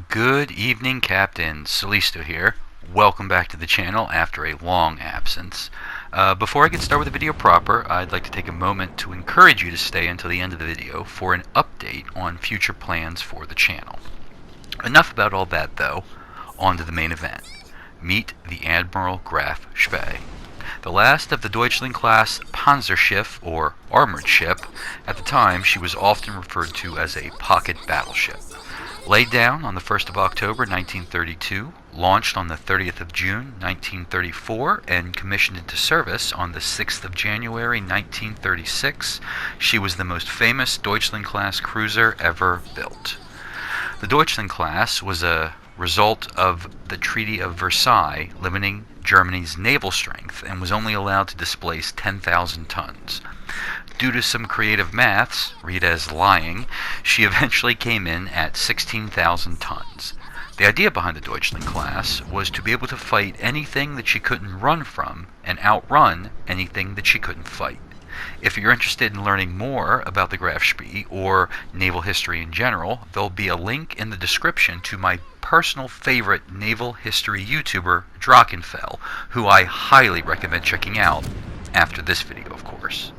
Good evening, Captain. Solisto here. Welcome back to the channel after a long absence. Before I get started with the video proper, I'd like to take a moment to encourage you to stay until the end of the video for an update on future plans for the channel. Enough about all that though, on to the main event. Meet the Admiral Graff Spee. The last of the Deutschland-class Panzerschiff, or armored ship. At the time, she was often referred to as a pocket battleship. Laid down on the 1st of October 1932, launched on the 30th of June 1934, and commissioned into service on the 6th of January 1936, she was the most famous Deutschland-class cruiser ever built. The Deutschland-class was a result of the Treaty of Versailles limiting Germany's naval strength and was only allowed to displace 10,000 tons. Due to some creative maths, read as lying, she eventually came in at 16,000 tons. The idea behind the Deutschland class was to be able to fight anything that she couldn't run from and outrun anything that she couldn't fight. If you're interested in learning more about the Graff Spee or naval history in general, there'll be a link in the description to my personal favorite naval history YouTuber, Drachenfell, who I highly recommend checking out after this video, of course.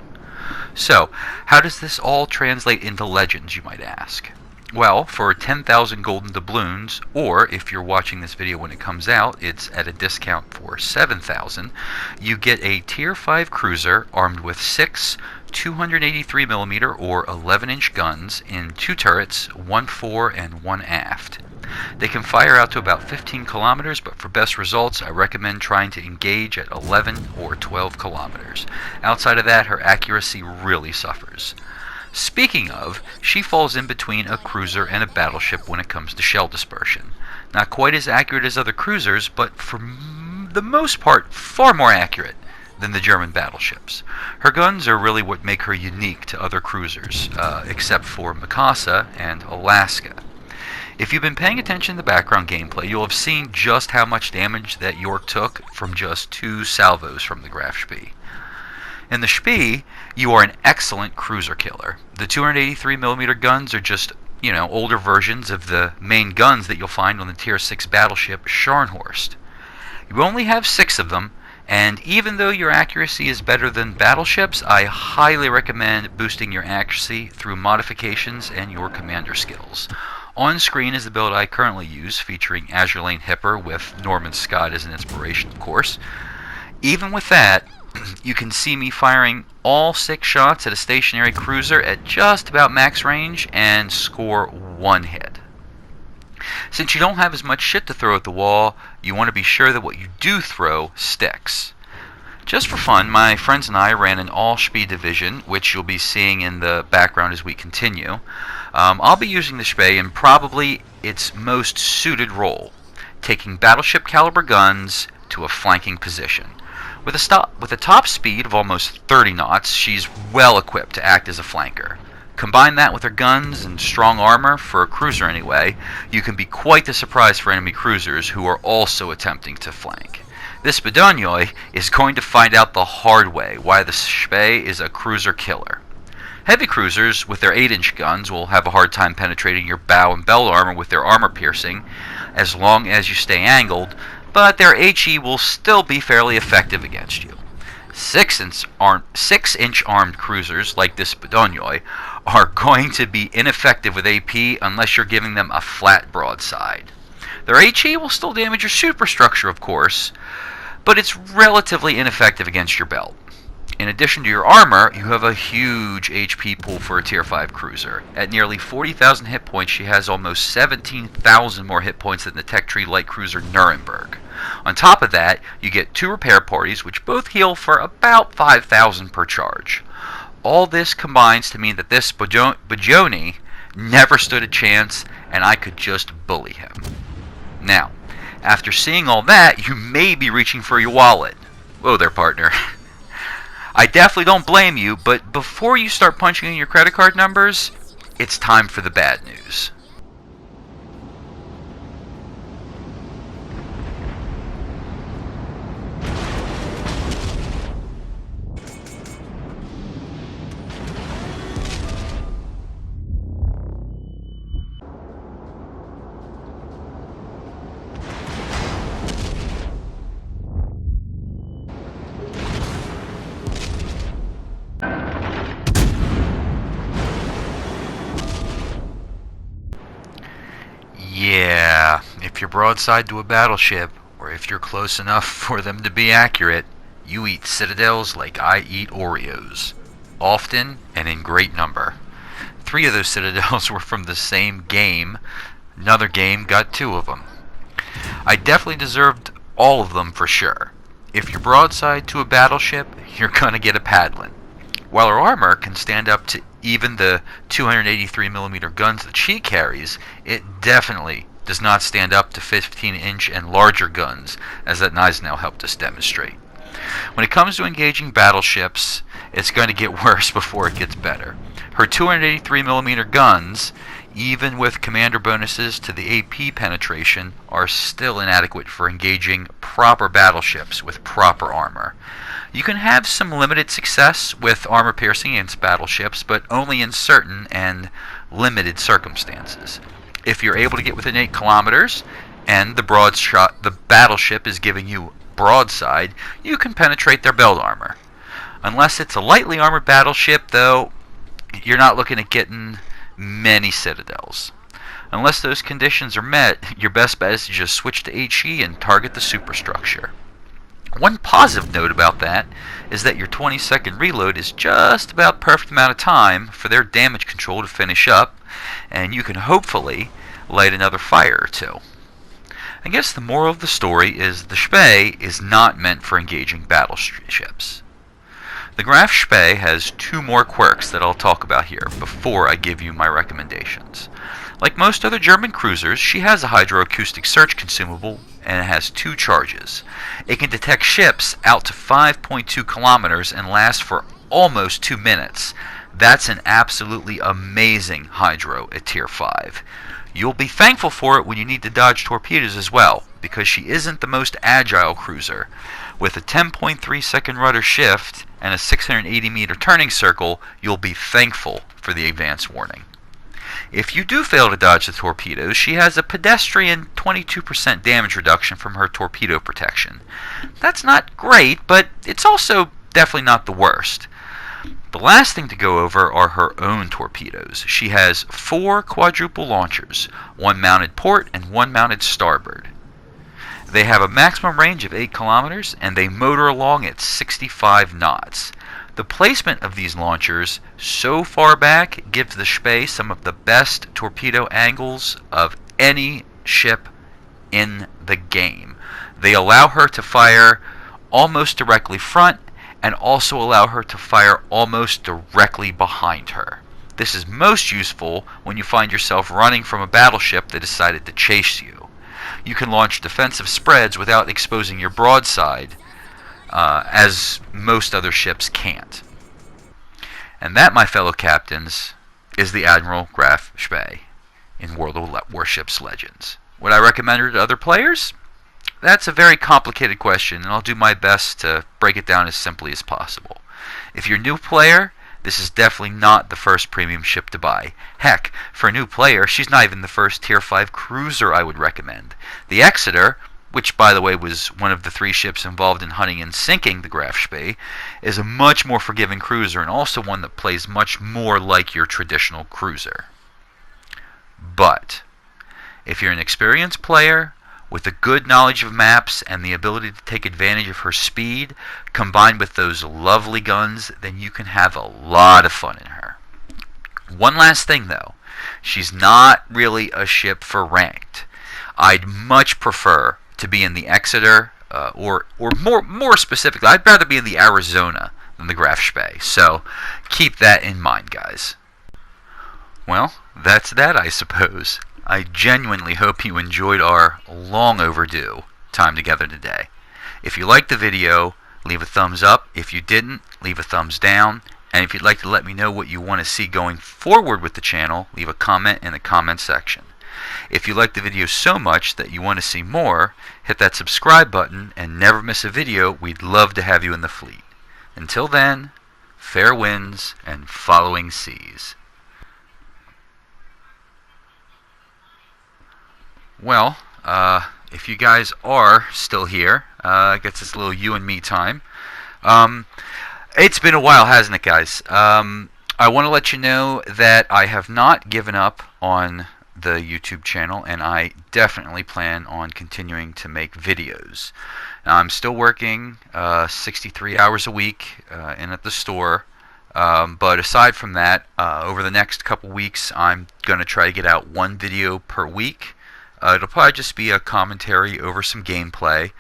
So, how does this all translate into legends, you might ask? Well, for 10,000 golden doubloons, or if you're watching this video when it comes out, it's at a discount for 7,000, you get a Tier 5 cruiser armed with 6 283mm or 11-inch guns in 2 turrets, 1 fore and 1 aft. They can fire out to about 15 kilometers, but for best results, I recommend trying to engage at 11 or 12 kilometers. Outside of that, her accuracy really suffers. Speaking of, she falls in between a cruiser and a battleship when it comes to shell dispersion. Not quite as accurate as other cruisers, but for the most part, far more accurate than the German battleships. Her guns are really what make her unique to other cruisers, except for Mikasa and Alaska. If you've been paying attention to the background gameplay, you'll have seen just how much damage that York took from just 2 salvos from the Graff Spee. In the Spee, you are an excellent cruiser killer. The 283mm guns are just, older versions of the main guns that you'll find on the Tier 6 battleship Scharnhorst. You only have 6 of them, and even though your accuracy is better than battleships, I highly recommend boosting your accuracy through modifications and your commander skills. On screen is the build I currently use, featuring Azure Lane Hipper with Norman Scott as an inspiration, of course. Even with that, you can see me firing all 6 shots at a stationary cruiser at just about max range and score 1 hit. Since you don't have as much shit to throw at the wall, you want to be sure that what you do throw sticks. Just for fun, my friends and I ran an all-Spee division, which you'll be seeing in the background as we continue. I'll be using the Spee in probably its most suited role, taking battleship caliber guns to a flanking position. With a top speed of almost 30 knots, she's well equipped to act as a flanker. Combine that with her guns and strong armor, for a cruiser anyway, you can be quite the surprise for enemy cruisers who are also attempting to flank. This Bedonioy is going to find out the hard way why the Spee is a cruiser killer. Heavy cruisers with their 8-inch guns will have a hard time penetrating your bow and bell armor with their armor piercing, as long as you stay angled, but their HE will still be fairly effective against you. 6-inch armed cruisers like this Bedonioy are going to be ineffective with AP unless you're giving them a flat broadside. Their HE will still damage your superstructure, of course, but it's relatively ineffective against your belt. In addition to your armor, you have a huge HP pool for a Tier 5 cruiser. At nearly 40,000 hit points, she has almost 17,000 more hit points than the tech tree light cruiser Nuremberg. On top of that, you get 2 repair parties, which both heal for about 5,000 per charge. All this combines to mean that this Bajoni never stood a chance, and I could just bully him. Now, after seeing all that, you may be reaching for your wallet. Whoa there, partner. I definitely don't blame you, but before you start punching in your credit card numbers, it's time for the bad news. Yeah, if you're broadside to a battleship, or if you're close enough for them to be accurate, you eat citadels like I eat Oreos. Often and in great number. 3 of those citadels were from the same game. Another game got 2 of them. I definitely deserved all of them for sure. If you're broadside to a battleship, you're gonna get a paddling. While her armor can stand up to even the 283mm guns that she carries, it definitely does not stand up to 15-inch and larger guns, as that Gneisenau helped us demonstrate. When it comes to engaging battleships, it's going to get worse before it gets better. Her 283mm guns, even with commander bonuses to the AP penetration, are still inadequate for engaging proper battleships with proper armor. You can have some limited success with armor piercing against battleships, but only in certain and limited circumstances. If you're able to get within 8 kilometers and the battleship is giving you broadside, you can penetrate their belt armor. Unless it's a lightly armored battleship, though, you're not looking at getting many citadels. Unless those conditions are met, your best bet is to just switch to HE and target the superstructure. One positive note about that is that your 20-second reload is just about perfect amount of time for their damage control to finish up, and you can hopefully light another fire or 2. I guess the moral of the story is the Spee is not meant for engaging battleships. The Graff Spee has 2 more quirks that I'll talk about here before I give you my recommendations. Like most other German cruisers, she has a hydroacoustic search consumable and it has 2 charges. It can detect ships out to 5.2 kilometers and last for almost 2 minutes. That's an absolutely amazing hydro at Tier 5. You'll be thankful for it when you need to dodge torpedoes as well, because she isn't the most agile cruiser. With a 10.3 second rudder shift and a 680 meter turning circle, you'll be thankful for the advance warning. If you do fail to dodge the torpedoes, she has a pedestrian 22% damage reduction from her torpedo protection. That's not great, but it's also definitely not the worst. The last thing to go over are her own torpedoes. She has 4 quadruple launchers, 1 mounted port and 1 mounted starboard. They have a maximum range of 8 kilometers and they motor along at 65 knots. The placement of these launchers so far back gives the Spee some of the best torpedo angles of any ship in the game. They allow her to fire almost directly front and also allow her to fire almost directly behind her. This is most useful when you find yourself running from a battleship that decided to chase you. You can launch defensive spreads without exposing your broadside, as most other ships can't. And that, my fellow captains, is the Admiral Graff Spee in World of Warships Legends. Would I recommend her to other players? That's a very complicated question, and I'll do my best to break it down as simply as possible. If you're a new player, this is definitely not the first premium ship to buy. Heck, for a new player, she's not even the first Tier 5 cruiser I would recommend. The Exeter, which by the way was one of the 3 ships involved in hunting and sinking the Graff Spee, is a much more forgiving cruiser and also one that plays much more like your traditional cruiser. But if you're an experienced player with a good knowledge of maps and the ability to take advantage of her speed, combined with those lovely guns, then you can have a lot of fun in her. One last thing though, she's not really a ship for ranked. I'd much prefer to be in the Exeter, or more specifically, I'd rather be in the Arizona than the Graff Spee, so keep that in mind, guys. Well, that's that, I suppose. I genuinely hope you enjoyed our long overdue time together today. If you liked the video, leave a thumbs up. If you didn't, leave a thumbs down. And if you'd like to let me know what you want to see going forward with the channel, leave a comment in the comment section. If you like the video so much that you want to see more, hit that subscribe button and never miss a video. We'd love to have you in the fleet. Until then, fair winds and following seas. Well, if you guys are still here, I guess it's a little you and me time. It's been a while, hasn't it, guys? I want to let you know that I have not given up on the YouTube channel, and I definitely plan on continuing to make videos. Now, I'm still working 63 hours a week in at the store, but aside from that, over the next couple weeks, I'm going to try to get out one video per week. It'll probably just be a commentary over some gameplay.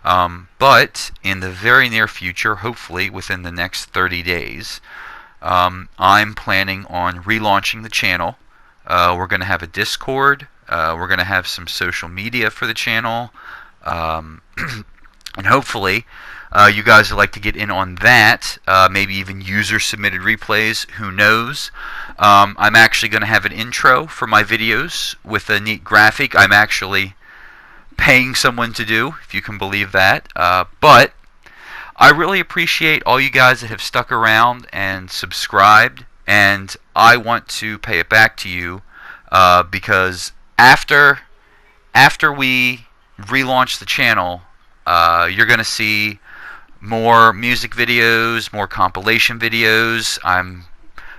But in the very near future, hopefully within the next 30 days, I'm planning on relaunching the channel. We're going to have a Discord. We're going to have some social media for the channel. And hopefully you guys would like to get in on that. Maybe even user-submitted replays. Who knows? I'm actually going to have an intro for my videos with a neat graphic. I'm actually paying someone to do, if you can believe that. But I really appreciate all you guys that have stuck around and subscribed, and I want to pay it back to you because after we relaunch the channel, you're going to see more music videos, more compilation videos. I'm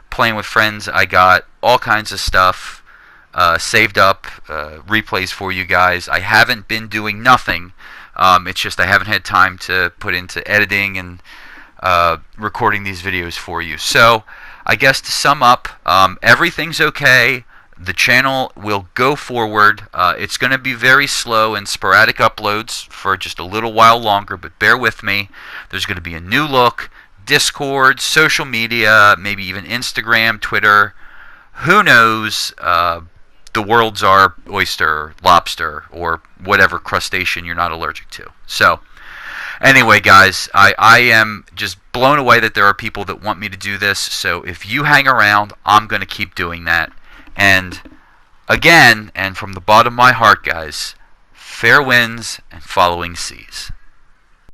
playing with friends. I got all kinds of stuff saved up, replays for you guys. I haven't been doing nothing. It's just I haven't had time to put into editing and recording these videos for you. So I guess to sum up, everything's okay. The channel will go forward. It's going to be very slow and sporadic uploads for just a little while longer, but bear with me. There's going to be a new look, Discord, social media, maybe even Instagram, Twitter. Who knows? The world's our oyster, lobster, or whatever crustacean you're not allergic to. So anyway, guys, I am just blown away that there are people that want me to do this. So if you hang around, I'm going to keep doing that. And again, and from the bottom of my heart, guys, fair winds and following seas.